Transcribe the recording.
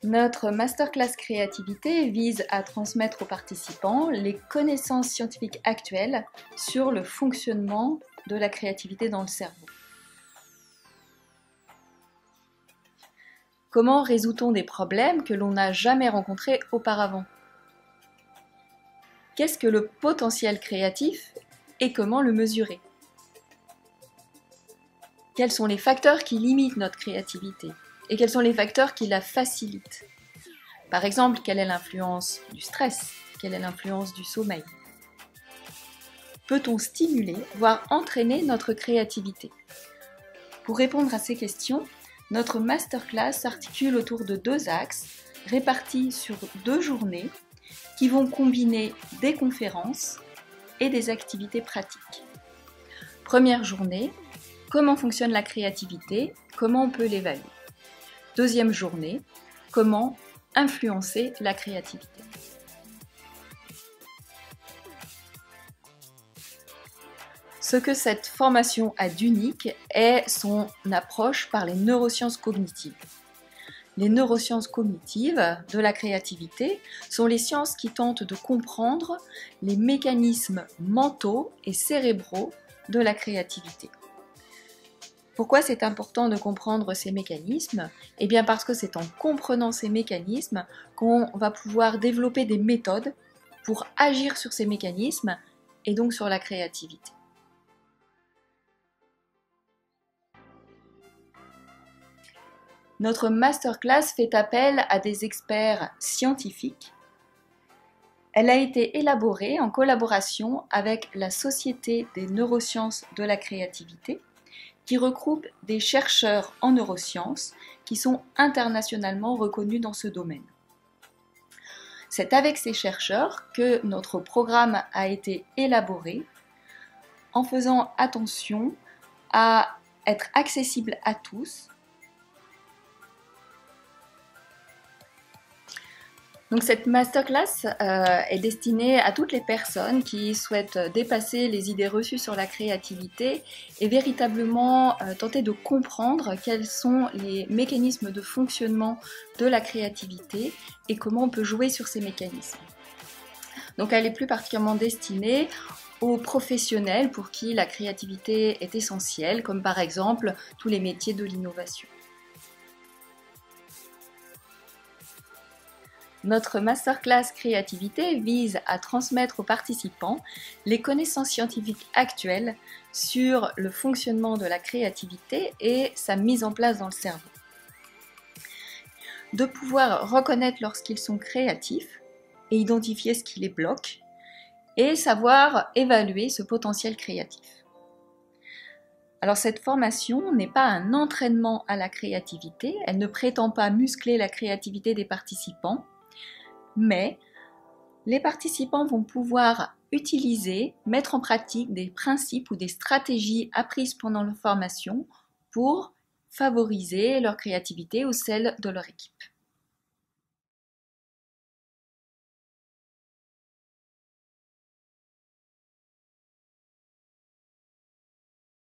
Notre masterclass créativité vise à transmettre aux participants les connaissances scientifiques actuelles sur le fonctionnement de la créativité dans le cerveau. Comment résout-on des problèmes que l'on n'a jamais rencontrés auparavant? Qu'est-ce que le potentiel créatif et comment le mesurer? Quels sont les facteurs qui limitent notre créativité et quels sont les facteurs qui la facilitent? Par exemple, quelle est l'influence du stress? Quelle est l'influence du sommeil? Peut-on stimuler, voire entraîner notre créativité? Pour répondre à ces questions, notre masterclass s'articule autour de 2 axes répartis sur 2 journées qui vont combiner des conférences et des activités pratiques. Première journée, comment fonctionne la créativité, comment on peut l'évaluer. Deuxième journée, comment influencer la créativité. Ce que cette formation a d'unique est son approche par les neurosciences cognitives. Les neurosciences cognitives de la créativité sont les sciences qui tentent de comprendre les mécanismes mentaux et cérébraux de la créativité. Pourquoi c'est important de comprendre ces mécanismes? Eh bien parce que c'est en comprenant ces mécanismes qu'on va pouvoir développer des méthodes pour agir sur ces mécanismes et donc sur la créativité. Notre masterclass fait appel à des experts scientifiques. Elle a été élaborée en collaboration avec la Société des neurosciences de la créativité, qui regroupe des chercheurs en neurosciences qui sont internationalement reconnus dans ce domaine. C'est avec ces chercheurs que notre programme a été élaboré en faisant attention à être accessible à tous. Donc cette masterclass est destinée à toutes les personnes qui souhaitent dépasser les idées reçues sur la créativité et véritablement tenter de comprendre quels sont les mécanismes de fonctionnement de la créativité et comment on peut jouer sur ces mécanismes. Donc elle est plus particulièrement destinée aux professionnels pour qui la créativité est essentielle, comme par exemple tous les métiers de l'innovation. Notre masterclass créativité vise à transmettre aux participants les connaissances scientifiques actuelles sur le fonctionnement de la créativité et sa mise en place dans le cerveau. De pouvoir reconnaître lorsqu'ils sont créatifs et identifier ce qui les bloque et savoir évaluer ce potentiel créatif. Alors cette formation n'est pas un entraînement à la créativité, elle ne prétend pas muscler la créativité des participants, mais les participants vont pouvoir utiliser, mettre en pratique des principes ou des stratégies apprises pendant leur formation pour favoriser leur créativité ou celle de leur équipe.